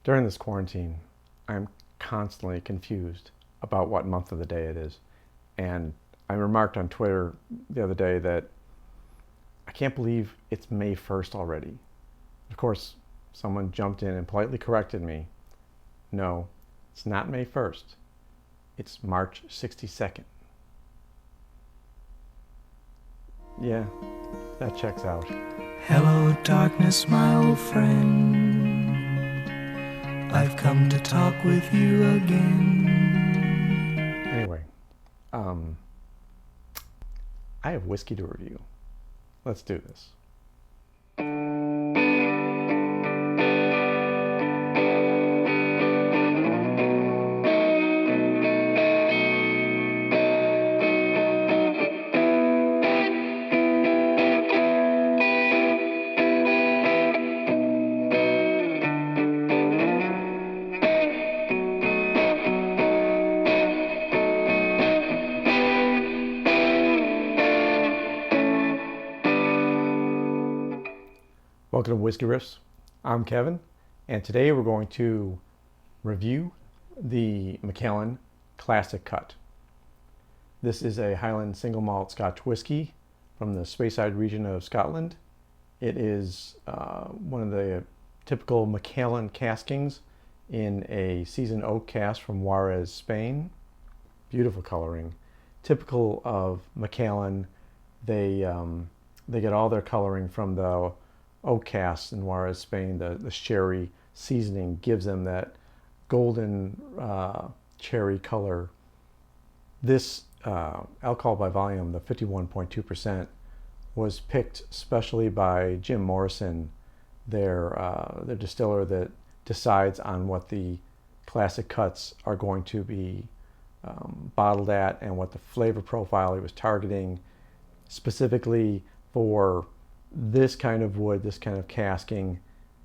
During this quarantine, I'm constantly confused about what month of the day it is. And I remarked on Twitter the other day that I can't believe it's May 1st already. Of course, someone jumped in and politely corrected me. No, it's not May 1st. It's March 62nd. Yeah, that checks out. Hello, darkness, my old friend. I've come to talk with you again. Anyway, I have whiskey to review. Let's do this. Welcome to Whisky Riffs. I'm Kevin, and today we're going to review the Macallan Classic Cut. This is a Highland single malt Scotch whiskey from the Speyside region of Scotland. It is one of the typical Macallan caskings in a seasoned oak cask from Juarez, Spain. Beautiful coloring. Typical of Macallan, they get all their coloring from the oak casks in Juarez, Spain. The sherry seasoning gives them that golden cherry color. This alcohol by volume, the 51.2%, was picked specially by Jim Morrison, their distiller that decides on what the classic cuts are going to be bottled at and what the flavor profile he was targeting specifically for this kind of wood, this kind of casking.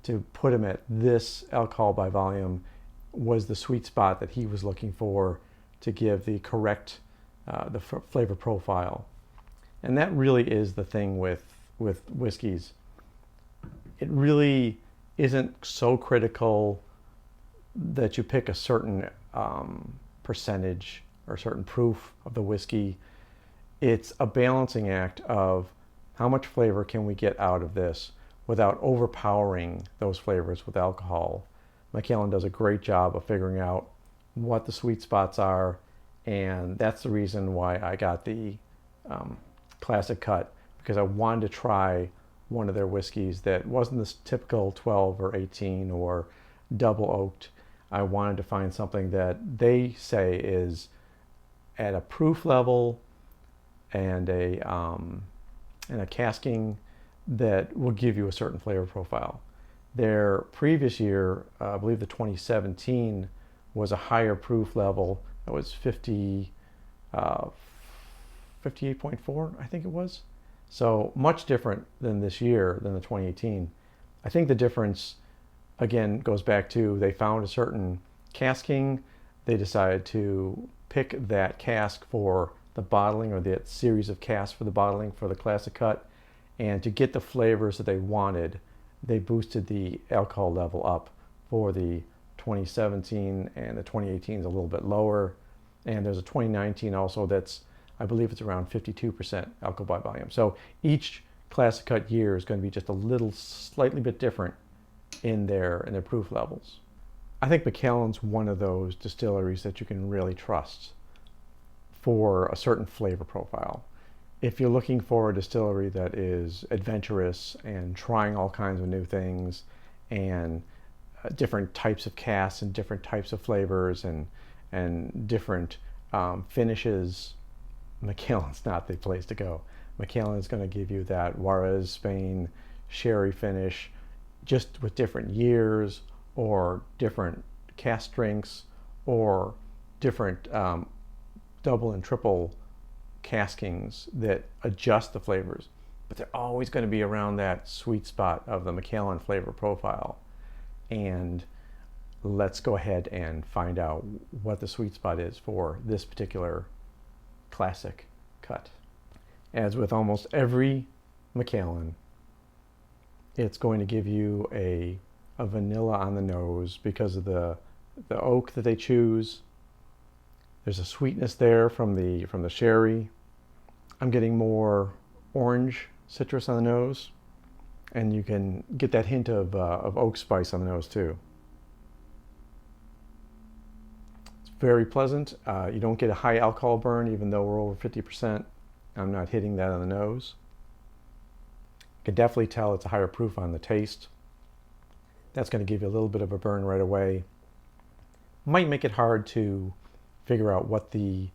To put him at this alcohol by volume was the sweet spot that he was looking for to give the correct flavor profile. And that really is the thing with whiskeys. It really isn't so critical that you pick a certain percentage or certain proof of the whiskey. It's a balancing act of how much flavor can we get out of this without overpowering those flavors with alcohol. Macallan does a great job of figuring out what the sweet spots are, and that's the reason why I got the Classic Cut, because I wanted to try one of their whiskeys that wasn't this typical 12 or 18 or double oaked. I wanted to find something that they say is at a proof level and a casking that will give you a certain flavor profile. Their previous year, I believe the 2017, was a higher proof level. That was 58.4, I think it was. So much different than this year, than the 2018. I think the difference, again, goes back to they found a certain casking. They decided to pick that cask for the bottling, or that series of casks for the bottling for the Classic Cut, and to get the flavors that they wanted, they boosted the alcohol level up for the 2017, and the 2018 is a little bit lower, and there's a 2019 also that's, I believe it's around 52% alcohol by volume. So each Classic Cut year is going to be just a little slightly bit different in their proof levels. I think Macallan's one of those distilleries that you can really trust for a certain flavor profile. If you're looking for a distillery that is adventurous and trying all kinds of new things and different types of casks and different types of flavors and different finishes, Macallan's not the place to go. Macallan is going to give you that Juarez, Spain sherry finish, just with different years or different cask strengths or different double and triple caskings that adjust the flavors, but they're always going to be around that sweet spot of the Macallan flavor profile. And let's go ahead and find out what the sweet spot is for this particular Classic Cut. As with almost every Macallan, it's going to give you a of vanilla on the nose because of the oak that they choose. There's a sweetness there from the sherry. I'm getting more orange citrus on the nose, and you can get that hint of oak spice on the nose too. It's very pleasant. You don't get a high alcohol burn, even though we're over 50%. I'm not hitting that on the nose. You can definitely tell it's a higher proof on the taste. That's going to give you a little bit of a burn right away. Might make it hard to figure out what the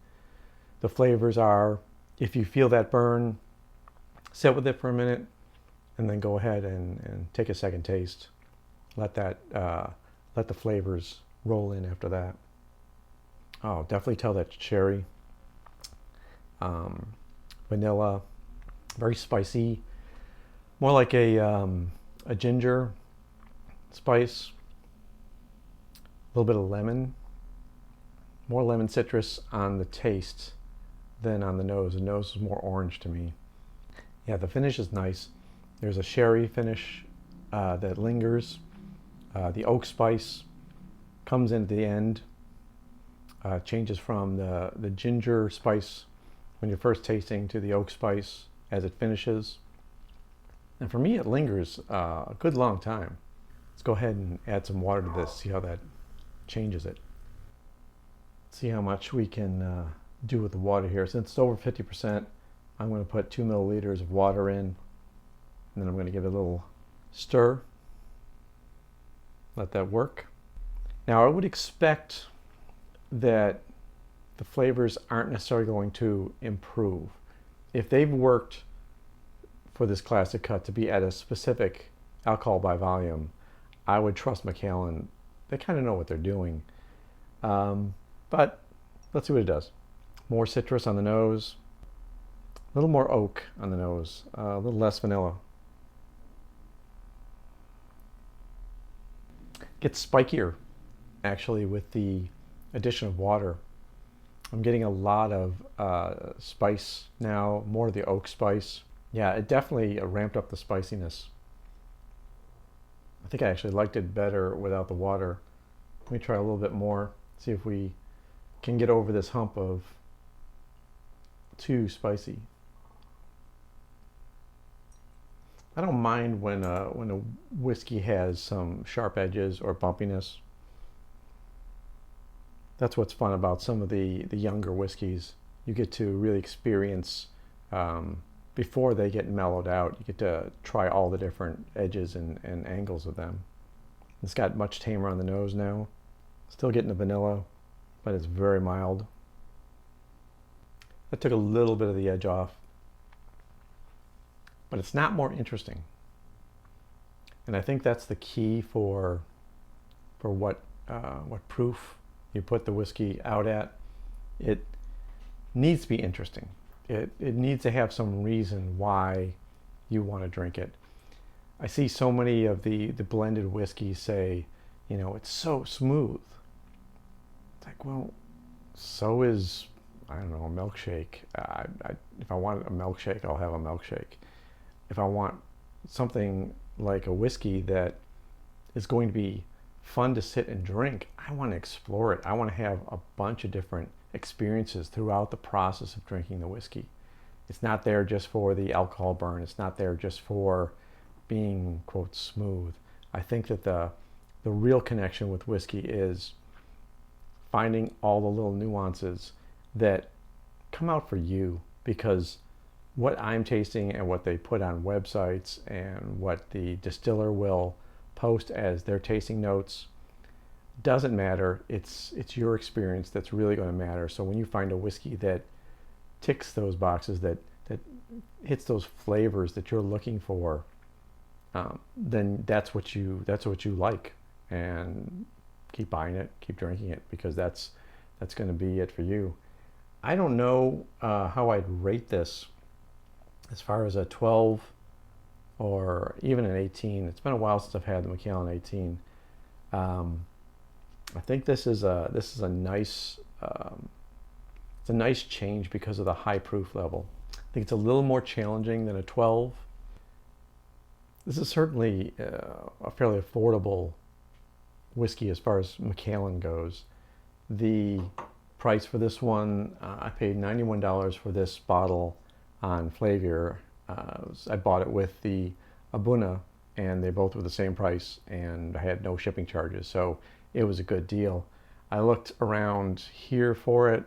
flavors are. If you feel that burn, sit with it for a minute, and then go ahead and take a second taste. Let the flavors roll in after that. Oh, definitely tell that cherry, vanilla, very spicy, more like a ginger spice, a little bit of lemon, more lemon citrus on the taste than on the nose. The nose is more orange to me. Yeah, the finish is nice. There's a sherry finish that lingers. The oak spice comes in at the end. Changes from the ginger spice when you're first tasting to the oak spice as it finishes. And for me, it lingers a good long time. Let's go ahead and add some water to this, see how that changes it. See how much we can do with the water here. Since it's over 50%, I'm going to put 2 milliliters of water in, and then I'm going to give it a little stir. Let that work. Now, I would expect that the flavors aren't necessarily going to improve. If they've worked for this classic cut to be at a specific alcohol by volume, I would trust Macallan. They kind of know what they're doing. But let's see what it does. More citrus on the nose, a little more oak on the nose, a little less vanilla. Gets spikier, actually, with the addition of water. I'm getting a lot of spice now, more of the oak spice. Yeah, it definitely ramped up the spiciness. I think I actually liked it better without the water. Let me try a little bit more, see if we can get over this hump of too spicy. I don't mind when a whiskey has some sharp edges or bumpiness. That's what's fun about some of the younger whiskeys. You get to really experience before they get mellowed out. You get to try all the different edges and angles of them. It's got much tamer on the nose now. Still getting the vanilla, but it's very mild. That took a little bit of the edge off, but it's not more interesting. And I think that's the key for what proof you put the whiskey out at. It needs to be interesting. It needs to have some reason why you want to drink it. I see so many of the blended whiskeys say, you know, it's so smooth. It's like, well, so is, I don't know, a milkshake. If I want a milkshake, I'll have a milkshake. If I want something like a whiskey that is going to be fun to sit and drink, I want to explore it. I want to have a bunch of different experiences throughout the process of drinking the whiskey. It's not there just for the alcohol burn. It's not there just for being, quote, smooth. I think that the real connection with whiskey is finding all the little nuances that come out for you, because what I'm tasting and what they put on websites and what the distiller will post as their tasting notes doesn't matter. It's your experience that's really going to matter. So when you find a whiskey that ticks those boxes, that hits those flavors that you're looking for, then that's what you like, and keep buying it, keep drinking it, because that's going to be it for you. I don't know how I'd rate this as far as a 12 or even an 18. It's been a while since I've had the Macallan 18. I think this is a nice it's a nice change because of the high proof level. I think it's a little more challenging than a 12. This is certainly a fairly affordable whiskey as far as Macallan goes. The price for this one, I paid $91 for this bottle on Flavier. I bought it with the Abuna, and they both were the same price, and I had no shipping charges, so it was a good deal. I looked around here for it,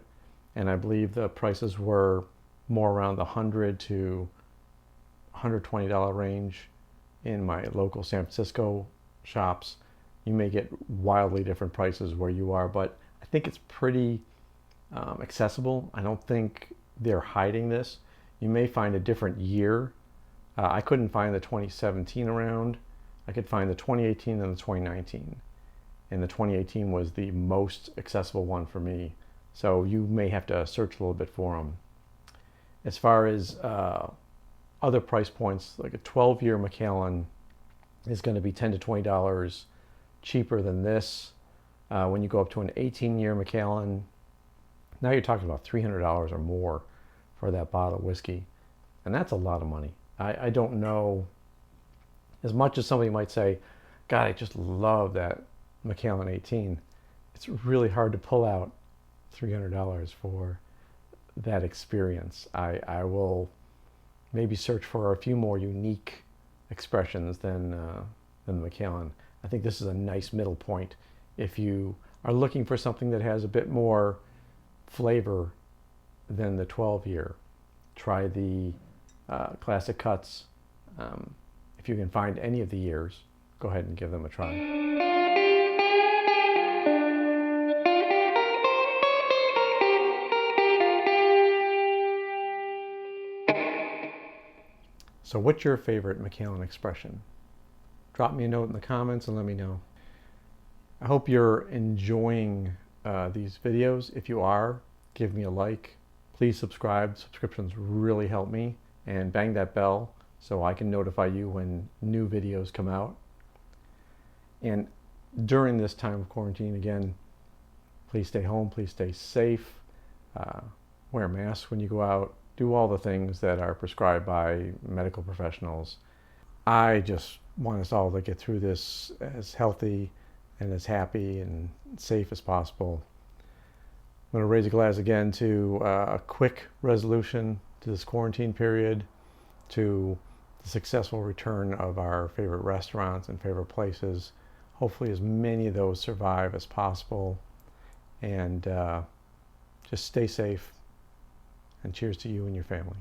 and I believe the prices were more around the $100 to $120 range in my local San Francisco shops. You may get wildly different prices where you are, but I think it's pretty accessible. I don't think they're hiding this. You may find a different year. I couldn't find the 2017 around. I could find the 2018 and the 2019. And the 2018 was the most accessible one for me. So you may have to search a little bit for them. As far as other price points, like a 12-year Macallan is going to be $10 to $20 cheaper than this. When you go up to an 18-year Macallan, now you're talking about $300 or more for that bottle of whiskey. And that's a lot of money. I don't know, as much as somebody might say, God, I just love that Macallan 18, it's really hard to pull out $300 for that experience. I will maybe search for a few more unique expressions than the Macallan. I think this is a nice middle point. If you are looking for something that has a bit more flavor than the 12-year, try the Classic Cuts. If you can find any of the years, go ahead and give them a try. So what's your favorite Macallan expression? Drop me a note in the comments and let me know. I hope you're enjoying these videos. If you are, give me a like. Please subscribe. Subscriptions really help me. And bang that bell so I can notify you when new videos come out. And during this time of quarantine, again, please stay home. Please stay safe. Wear a mask when you go out. Do all the things that are prescribed by medical professionals. I just want us all to get through this as healthy and as happy and safe as possible. I'm going to raise a glass again to a quick resolution to this quarantine period, to the successful return of our favorite restaurants and favorite places. Hopefully as many of those survive as possible. And just stay safe. And cheers to you and your family.